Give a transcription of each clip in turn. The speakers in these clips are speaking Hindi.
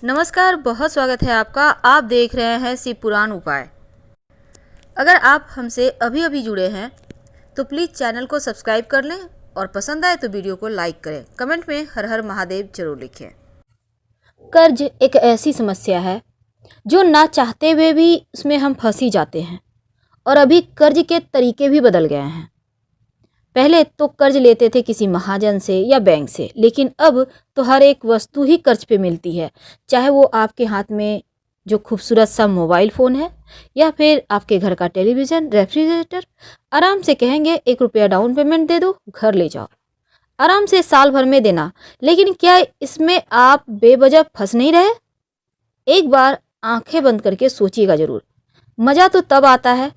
नमस्कार, बहुत स्वागत है आपका। आप देख रहे हैं शिव पुराण उपाय। अगर आप हमसे अभी अभी जुड़े हैं तो प्लीज़ चैनल को सब्सक्राइब कर लें और पसंद आए तो वीडियो को लाइक करें। कमेंट में हर हर महादेव जरूर लिखें। कर्ज एक ऐसी समस्या है जो ना चाहते हुए भी उसमें हम फंस ही जाते हैं। और अभी कर्ज के तरीके भी बदल गए हैं। पहले तो कर्ज लेते थे किसी महाजन से या बैंक से, लेकिन अब तो हर एक वस्तु ही कर्ज पे मिलती है। चाहे वो आपके हाथ में जो खूबसूरत सा मोबाइल फ़ोन है या फिर आपके घर का टेलीविज़न, रेफ्रिजरेटर। आराम से कहेंगे 1 रुपया डाउन पेमेंट दे दो, घर ले जाओ, आराम से साल भर में देना। लेकिन क्या इसमें आप बेवजह फंस नहीं रहे? एक बार आंखें बंद करके सोचिएगा ज़रूर। मज़ा तो तब आता है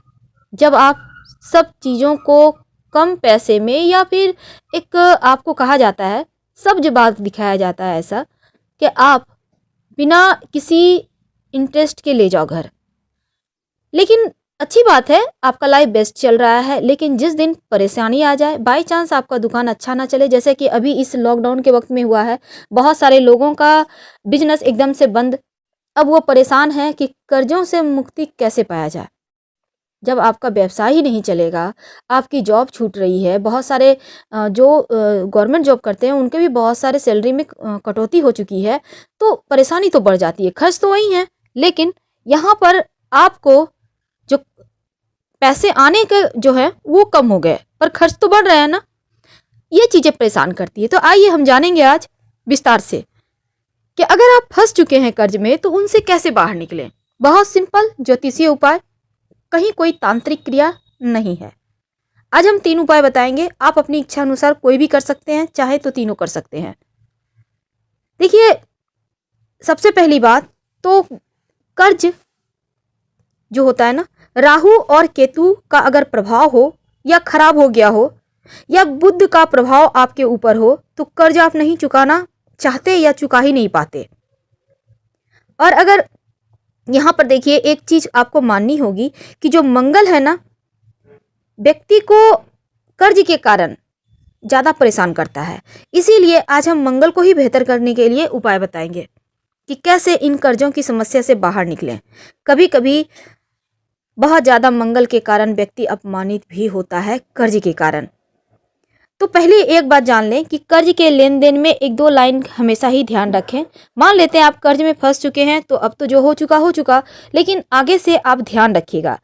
जब आप सब चीज़ों को कम पैसे में या फिर एक आपको कहा जाता है, सब जो बात दिखाया जाता है ऐसा कि आप बिना किसी इंटरेस्ट के ले जाओ घर। लेकिन अच्छी बात है, आपका लाइफ बेस्ट चल रहा है। लेकिन जिस दिन परेशानी आ जाए, बाई चांस आपका दुकान अच्छा ना चले, जैसे कि अभी इस लॉकडाउन के वक्त में हुआ है, बहुत सारे लोगों का बिजनेस एकदम से बंद। अब वो परेशान है कि कर्जों से मुक्ति कैसे पाया जाए। जब आपका व्यवसाय ही नहीं चलेगा, आपकी जॉब छूट रही है, बहुत सारे जो गवर्नमेंट जॉब करते हैं उनके भी बहुत सारे सैलरी में कटौती हो चुकी है, तो परेशानी तो बढ़ जाती है। खर्च तो वही है, लेकिन यहाँ पर आपको जो पैसे आने के जो है वो कम हो गए, पर खर्च तो बढ़ रहा है ना। ये चीज़ें परेशान करती है। तो आइए हम जानेंगे आज विस्तार से कि अगर आप फंस चुके हैं कर्ज में तो उनसे कैसे बाहर निकलें। बहुत सिंपल ज्योतिषीय उपाय, कहीं कोई तांत्रिक क्रिया नहीं है। आज हम 3 उपाय बताएंगे। आप अपनी इच्छा अनुसार कोई भी कर सकते हैं, चाहे तो तीनों कर सकते हैं। देखिए, सबसे पहली बात तो कर्ज जो होता है ना, राहु और केतु का अगर प्रभाव हो या खराब हो गया हो या बुध का प्रभाव आपके ऊपर हो तो कर्ज आप नहीं चुकाना चाहते या चुका ही नहीं पाते। और अगर यहाँ पर देखिए, एक चीज आपको माननी होगी कि जो मंगल है ना, व्यक्ति को कर्ज के कारण ज्यादा परेशान करता है। इसीलिए आज हम मंगल को ही बेहतर करने के लिए उपाय बताएंगे कि कैसे इन कर्जों की समस्या से बाहर निकलें। कभी कभी बहुत ज्यादा मंगल के कारण व्यक्ति अपमानित भी होता है कर्ज के कारण। तो पहले एक बात जान लें कि कर्ज के लेन देन में 1-2 लाइन हमेशा ही ध्यान रखें। मान लेते हैं आप कर्ज में फंस चुके हैं, तो अब तो जो हो चुका हो चुका, लेकिन आगे से आप ध्यान रखिएगा,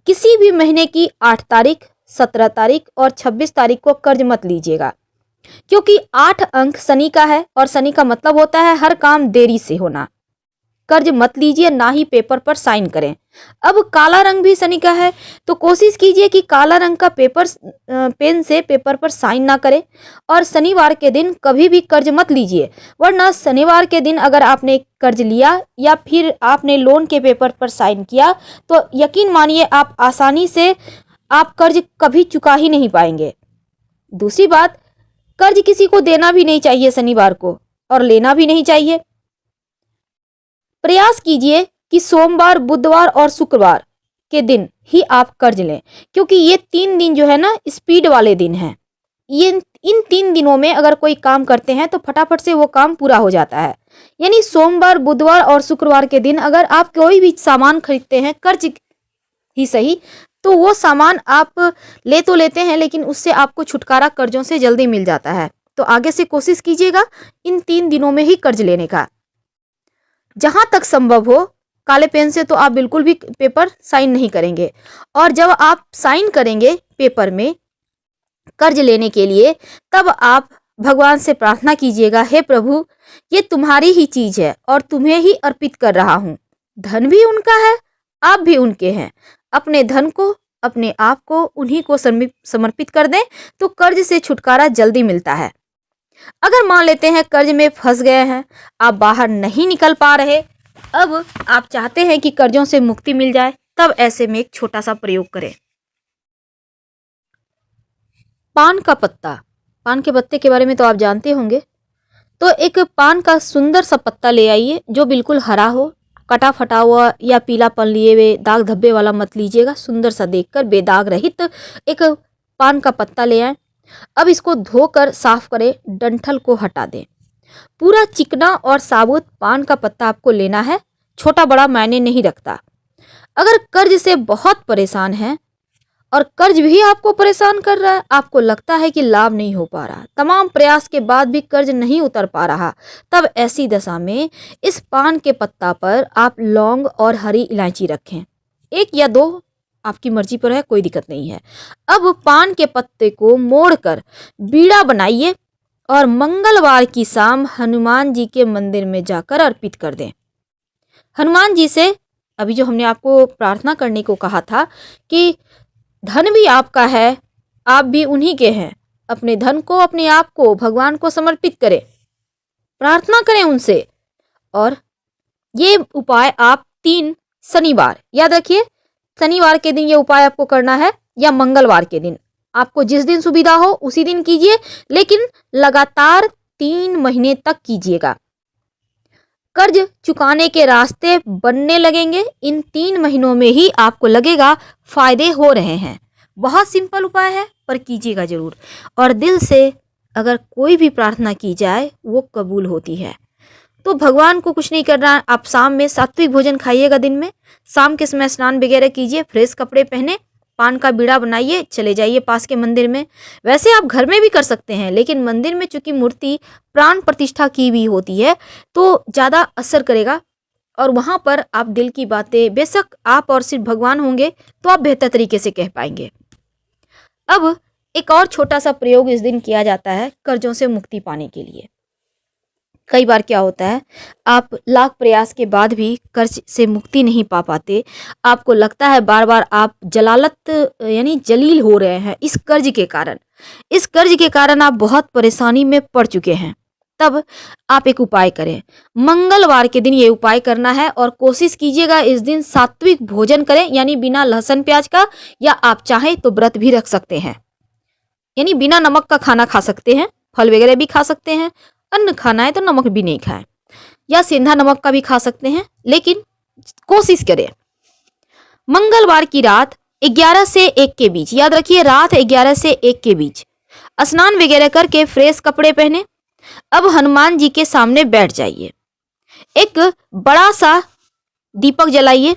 किसी भी महीने की 8 तारीख, 17 तारीख और 26 तारीख को कर्ज मत लीजिएगा, क्योंकि 8 अंक शनि का है और शनि का मतलब होता है हर काम देरी से होना। कर्ज मत लीजिए, ना ही पेपर पर साइन करें। अब काला रंग भी शनि का है, तो कोशिश कीजिए कि काला रंग का पेन से पेपर पर साइन ना करें। और शनिवार के दिन कभी भी कर्ज मत लीजिए, वरना शनिवार के दिन अगर आपने कर्ज लिया या फिर आपने लोन के पेपर पर साइन किया तो यकीन मानिए आप आसानी से आप कर्ज कभी चुका ही नहीं पाएंगे। दूसरी बात, कर्ज किसी को देना भी नहीं चाहिए शनिवार को, और लेना भी नहीं चाहिए। प्रयास कीजिए कि सोमवार, बुधवार और शुक्रवार के दिन ही आप कर्ज लें, क्योंकि ये 3 दिन जो है ना, स्पीड वाले दिन हैं। ये इन 3 दिनों में अगर कोई काम करते हैं तो फटाफट से वो काम पूरा हो जाता है। यानी सोमवार, बुधवार और शुक्रवार के दिन अगर आप कोई भी सामान खरीदते हैं, कर्ज ही सही, तो वो सामान आप ले तो लेते हैं, लेकिन उससे आपको छुटकारा कर्जों से जल्दी मिल जाता है। तो आगे से कोशिश कीजिएगा इन 3 दिनों में ही कर्ज लेने का। जहां तक संभव हो, काले पेन से तो आप बिल्कुल भी पेपर साइन नहीं करेंगे। और जब आप साइन करेंगे पेपर में कर्ज लेने के लिए, तब आप भगवान से प्रार्थना कीजिएगा, हे प्रभु, ये तुम्हारी ही चीज है और तुम्हें ही अर्पित कर रहा हूं। धन भी उनका है, आप भी उनके हैं। अपने धन को, अपने आप को उन्हीं को समर्पित कर दें तो कर्ज से छुटकारा जल्दी मिलता है। अगर मान लेते हैं कर्ज में फंस गए हैं, आप बाहर नहीं निकल पा रहे, अब आप चाहते हैं कि कर्जों से मुक्ति मिल जाए, तब ऐसे में एक छोटा सा प्रयोग करें। पान का पत्ता, पान के पत्ते के बारे में तो आप जानते होंगे। तो एक पान का सुंदर सा पत्ता ले आइए जो बिल्कुल हरा हो, कटा फटा हुआ या पीलापन लिए हुए दाग धब्बे वाला मत लीजिएगा। सुंदर सा देखकर बेदाग रहित एक पान का पत्ता ले आए। अब इसको धोकर साफ करें, डंठल को हटा दें पूरा चिकना और साबुत पान का पत्ता आपको लेना है, छोटा बड़ा मायने नहीं रखता। अगर कर्ज से बहुत परेशान हैं और कर्ज भी आपको परेशान कर रहा है, आपको लगता है कि लाभ नहीं हो पा रहा, तमाम प्रयास के बाद भी कर्ज नहीं उतर पा रहा, तब ऐसी दशा में इस पान के पत्ता पर आप लौंग और हरी इलायची रखें, 1 या 2 आपकी मर्जी पर है, कोई दिक्कत नहीं है। अब पान के पत्ते को मोड़कर बीड़ा बनाइए और मंगलवार की शाम हनुमान जी के मंदिर में जाकर अर्पित कर दें। हनुमान जी से अभी जो हमने आपको प्रार्थना करने को कहा था कि धन भी आपका है, आप भी उन्हीं के हैं, अपने धन को, अपने आप को भगवान को समर्पित करें, प्रार्थना करें उनसे। और ये उपाय आप 3 शनिवार, याद रखिए शनिवार के दिन ये उपाय आपको करना है या मंगलवार के दिन, आपको जिस दिन सुविधा हो उसी दिन कीजिए, लेकिन लगातार 3 महीने तक कीजिएगा। कर्ज चुकाने के रास्ते बनने लगेंगे। इन 3 महीनों में ही आपको लगेगा फायदे हो रहे हैं। बहुत सिंपल उपाय है, पर कीजिएगा जरूर। और दिल से अगर कोई भी प्रार्थना की जाए वो कबूल होती है। तो भगवान को कुछ नहीं करना, आप शाम में सात्विक भोजन खाइएगा, दिन में शाम के समय स्नान वगैरह कीजिए, फ्रेश कपड़े पहने, पान का बीड़ा बनाइए, चले जाइए पास के मंदिर में। वैसे आप घर में भी कर सकते हैं, लेकिन मंदिर में चूंकि मूर्ति प्राण प्रतिष्ठा की भी होती है तो ज़्यादा असर करेगा, और वहाँ पर आप दिल की बातें, बेशक आप और सिर्फ भगवान होंगे तो आप बेहतर तरीके से कह पाएंगे। अब एक और छोटा सा प्रयोग इस दिन किया जाता है कर्जों से मुक्ति पाने के लिए। कई बार क्या होता है, आप लाख प्रयास के बाद भी कर्ज से मुक्ति नहीं पा पाते, आपको लगता है बार बार आप जलालत यानी जलील हो रहे हैं इस कर्ज के कारण। इस कर्ज के कारण आप बहुत परेशानी में पड़ चुके हैं। तब आप एक उपाय करें, मंगलवार के दिन ये उपाय करना है और कोशिश कीजिएगा इस दिन सात्विक भोजन करें, यानी बिना लहसुन प्याज का, या आप चाहें तो व्रत भी रख सकते हैं, यानी बिना नमक का खाना खा सकते हैं, फल वगैरह भी खा सकते हैं, अन्न खाना है तो नमक भी नहीं खाएं, या सेंधा नमक का भी खा सकते हैं, लेकिन कोशिश करें मंगलवार की रात 11 से 1 के बीच, याद रखिए रात 11 से 1 के बीच स्नान वगैरह करके फ्रेश कपड़े पहने। अब हनुमान जी के सामने बैठ जाइए, एक बड़ा सा दीपक जलाइए,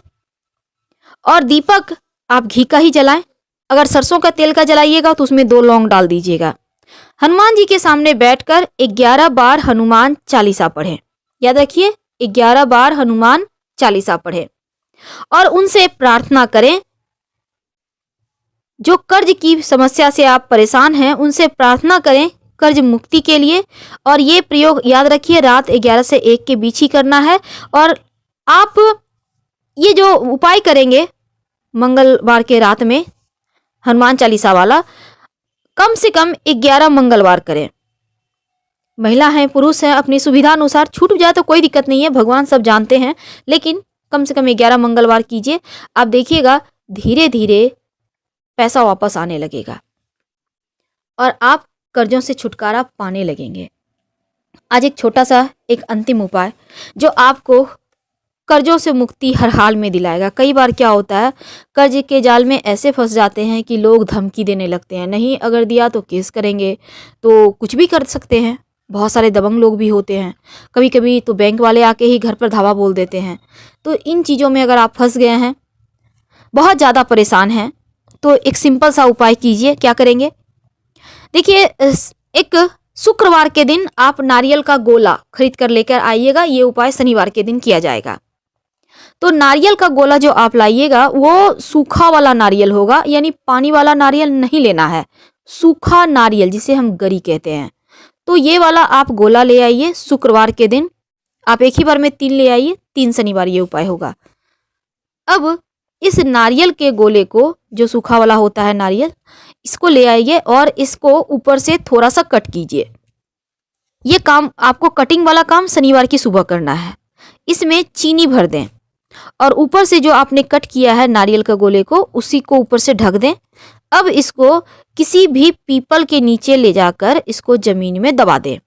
और दीपक आप घी का ही जलाएं, अगर सरसों का तेल का जलाइएगा तो उसमें 2 लौंग डाल दीजिएगा। हनुमान जी के सामने बैठकर 11 बार हनुमान चालीसा पढ़ें, याद रखिए 11 बार हनुमान चालीसा पढ़ें, और उनसे प्रार्थना करें, जो कर्ज की समस्या से आप परेशान हैं उनसे प्रार्थना करें कर्ज मुक्ति के लिए। और ये प्रयोग याद रखिए रात 11 से 1 के बीच ही करना है। और आप ये जो उपाय करेंगे मंगलवार के रात में हनुमान चालीसा वाला, कम से कम 11 मंगलवार करें। महिला हैं पुरुष हैं, अपनी सुविधा अनुसार छूट जाए तो कोई दिक्कत नहीं है, भगवान सब जानते हैं, लेकिन कम से कम 11 मंगलवार कीजिए। आप देखिएगा धीरे धीरे पैसा वापस आने लगेगा और आप कर्जों से छुटकारा पाने लगेंगे। आज एक छोटा सा एक अंतिम उपाय जो आपको कर्जों से मुक्ति हर हाल में दिलाएगा। कई बार क्या होता है, कर्ज के जाल में ऐसे फंस जाते हैं कि लोग धमकी देने लगते हैं, नहीं अगर दिया तो केस करेंगे, तो कुछ भी कर सकते हैं। बहुत सारे दबंग लोग भी होते हैं, कभी कभी तो बैंक वाले आके ही घर पर धावा बोल देते हैं। तो इन चीज़ों में अगर आप फंस गए हैं, बहुत ज़्यादा परेशान हैं, तो एक सिंपल सा उपाय कीजिए। क्या करेंगे, देखिए एक शुक्रवार के दिन आप नारियल का गोला खरीद कर लेकर आइएगा। ये उपाय शनिवार के दिन किया जाएगा। तो नारियल का गोला जो आप लाइएगा वो सूखा वाला नारियल होगा, यानी पानी वाला नारियल नहीं लेना है, सूखा नारियल जिसे हम गरी कहते हैं। तो ये वाला आप गोला ले आइए शुक्रवार के दिन। आप एक ही बार में 3 ले आइए, 3 शनिवार ये उपाय होगा। अब इस नारियल के गोले को, जो सूखा वाला होता है नारियल, इसको ले आइए और इसको ऊपर से थोड़ा सा कट कीजिए। ये काम आपको, कटिंग वाला काम शनिवार की सुबह करना है। इसमें चीनी भर दें और ऊपर से जो आपने कट किया है नारियल का गोले को, उसी को ऊपर से ढक दें। अब इसको किसी भी पीपल के नीचे ले जाकर इसको जमीन में दबा दें।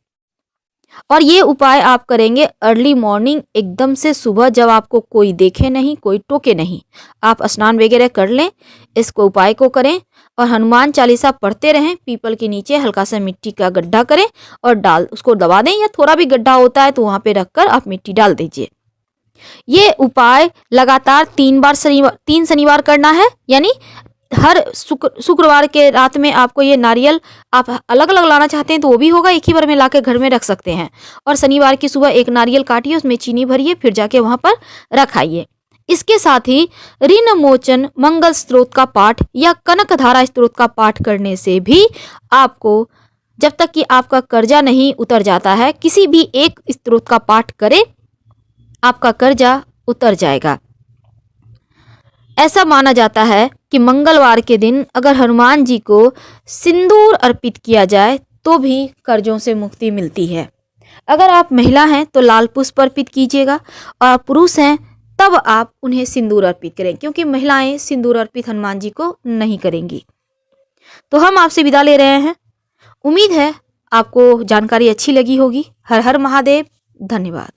और ये उपाय आप करेंगे अर्ली मॉर्निंग, एकदम से सुबह, जब आपको कोई देखे नहीं, कोई टोके नहीं। आप स्नान वगैरह कर लें, इसको उपाय को करें और हनुमान चालीसा पढ़ते रहें। पीपल के नीचे हल्का सा मिट्टी का गड्ढा करें और डाल उसको दबा दें, या थोड़ा भी गड्ढा होता है तो वहाँ पे रखकर आप मिट्टी डाल दीजिए। ये उपाय लगातार 3 शनिवार करना है, यानी हर शुक्रवार के रात में आपको ये नारियल, आप अलग अलग लाना चाहते हैं तो वो भी होगा, एक ही बार में लाके घर में रख सकते हैं। और शनिवार की सुबह एक नारियल काटिए, उसमें चीनी भरिए, फिर जाके वहां पर रखाइए। इसके साथ ही ऋण मोचन मंगल स्त्रोत का पाठ या कनक धारा स्त्रोत का पाठ करने से भी आपको, जब तक कि आपका कर्जा नहीं उतर जाता है, किसी भी एक स्त्रोत का पाठ करें, आपका कर्जा उतर जाएगा। ऐसा माना जाता है कि मंगलवार के दिन अगर हनुमान जी को सिंदूर अर्पित किया जाए तो भी कर्जों से मुक्ति मिलती है। अगर आप महिला हैं तो लाल पुष्प अर्पित कीजिएगा, और पुरुष हैं तब आप उन्हें सिंदूर अर्पित करें, क्योंकि महिलाएं सिंदूर अर्पित हनुमान जी को नहीं करेंगी। तो हम आपसे विदा ले रहे हैं। उम्मीद है आपको जानकारी अच्छी लगी होगी। हर हर महादेव। धन्यवाद।